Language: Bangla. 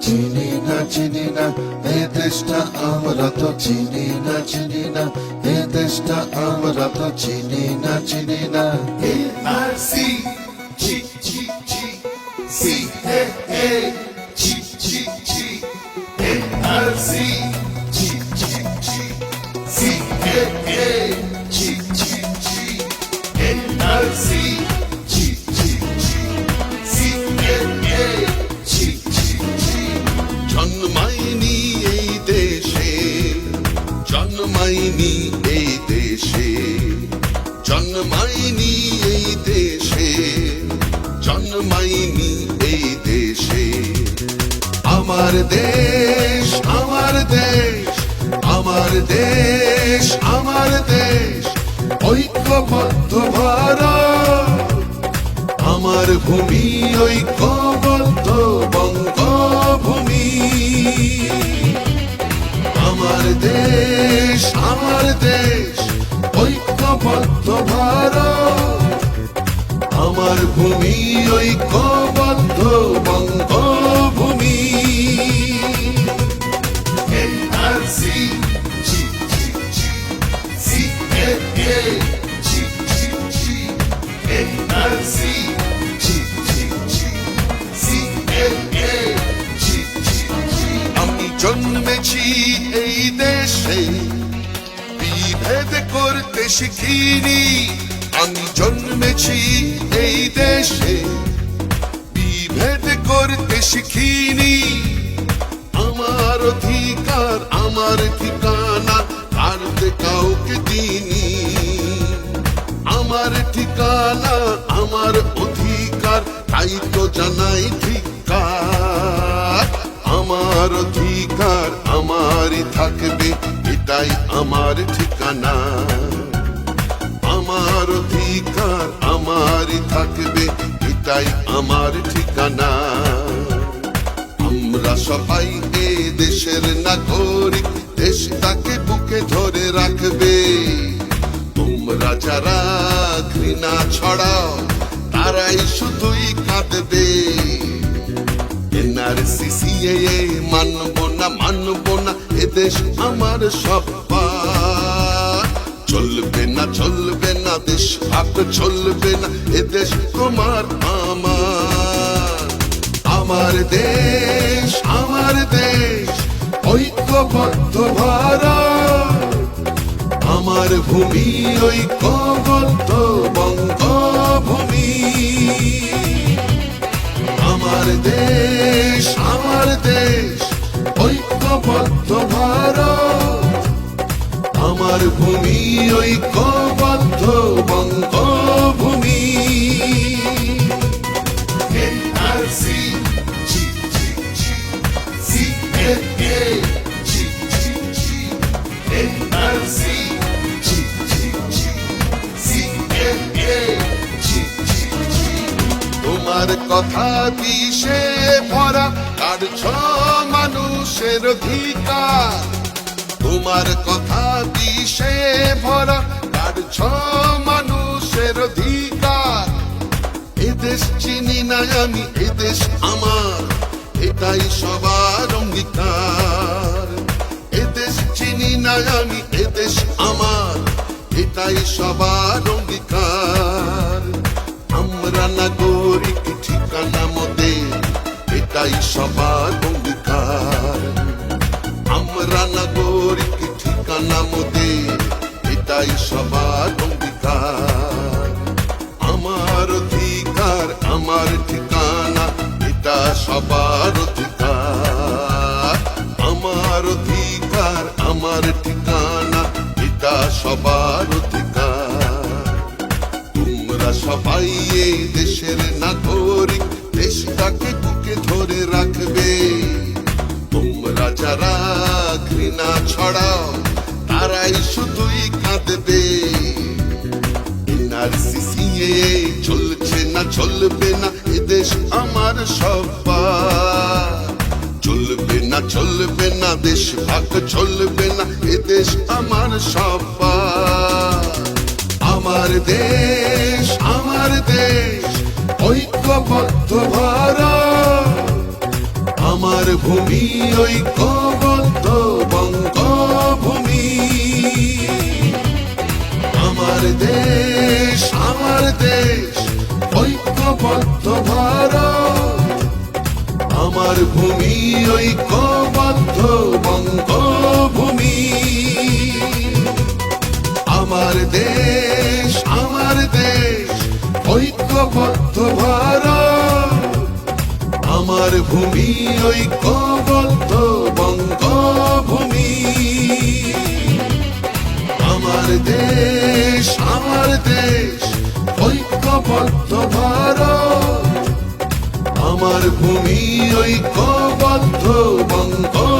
চিনি না এ দেশটা আমরা তো চিনি না এ দেশটা আমরা তো চিনি না এনআরসি জি জি জি সিএএ জি জি জি এনআরসি জি জি জি সিএএ জি জি জি এনআরসি জি জি জি সিএএ জি জি জি জন্মায়নি এই দেশে জন্মায়নি এই দেশে জন্মায়নি এই দেশে জন্মায়নি এই দেশে আমার দেশ আমার দেশ আমার দেশ আমার দেশ ঐক্যবদ্ধ ভারত আমার ভূমি ঐক্যবদ্ধ বঙ্গভূমি আমার দেশ ঐক্যবদ্ধ ভারত আমার ভূমি ঐক্যবদ্ধ বঙ্গভূমি এনআরসি জি জি জি সিএএ জি জি জি এনআরসি জি জি জি সিএএ জি জি জি আমি জন্মেছি এই দেশে বিভেদ করতে শিখিনি আমি জন্মেছি এই দেশে বিভেদ করতে শিখিনি আমার অধিকার আমার ঠিকানা কারতে কাউকে দিনি আমার ঠিকানা আমার অধিকার তাই তো জানাই ঠিকার আমার অধিকার আমারই থাকবে এটাই আমার ঠিকানা আমার অধিকার আমারই থাকবে এটাই আমার ঠিকানা আমরা সবাই এ দেশের নাগরিক দেশটাকে বুকে ধরে রাখবে তোমরা যারা ঘৃণা ছড়াও তারাই শুধুই কাঁদবে এনআরসি সিএএ মানব না এদেশ আমার সবার চলবে না দেশ ভাগ চলবে না এদেশ তোমার আমার দেশ ঐক্যবদ্ধ ভারত আমার ভূমি ঐক্যবদ্ধ বঙ্গভূমি আমার দেশ ঐক্যবদ্ধ ভারত আমার ভূমি ঐক্যবদ্ধ বঙ্গভূমি এনআরসি জি জি জি সিএএ জি জি জি এনআরসি জি জি জি সিএএ জি জি জি তোমার কথা বিষে ভরা কাটছ মানুষের অধিকার তোমার কথা বিষে ভরা কাটছ মানুষের অধিকার এদেশ চিনি না আমি এদেশ আমার এটাই সবার অঙ্গীকার এদেশ চিনি না আমি এদেশ আমার এটাই সবার অঙ্গীকার আমরা নাগরিক ঠিকানা মতে এটাই সবার অঙ্গীকার আমরা নাগরিক ঠিকানা মতে এটাই সবার অঙ্গীকার আমার অধিকার আমার ঠিকানা এটা সবার অধিকার আমার অধিকার আমার ঠিকানা এটা সবার অধিকার তোমরা সবাই এই দেশের নাগরিক দেশটাকে বুকে ধরে রাখবে তোমরা যারা ঘৃণা ছড়াও তারাই শুধুই কাঁদবে এনআরসি সিএএ চলবে না এদেশ আমার সবার চলবে না দেশ ভাগ চলবে না এদেশ আমার সবার আমার দেশ ঐক্যবদ্ধ ভারত আমার ভূমি ঐক্যবদ্ধ বঙ্গভূমি আমার দেশ ঐক্যবদ্ধ ভারত আমার ভূমি ঐক্যবদ্ধ বঙ্গভূমি আমার দেশ ঐক্যবদ্ধ ভারত আমার ভূমি ঐক্যবদ্ধ বঙ্গভূমি আমার দেশ ঐক্যবদ্ধ ভারত আমার ভূমি ঐক্যবদ্ধ বঙ্গভূমি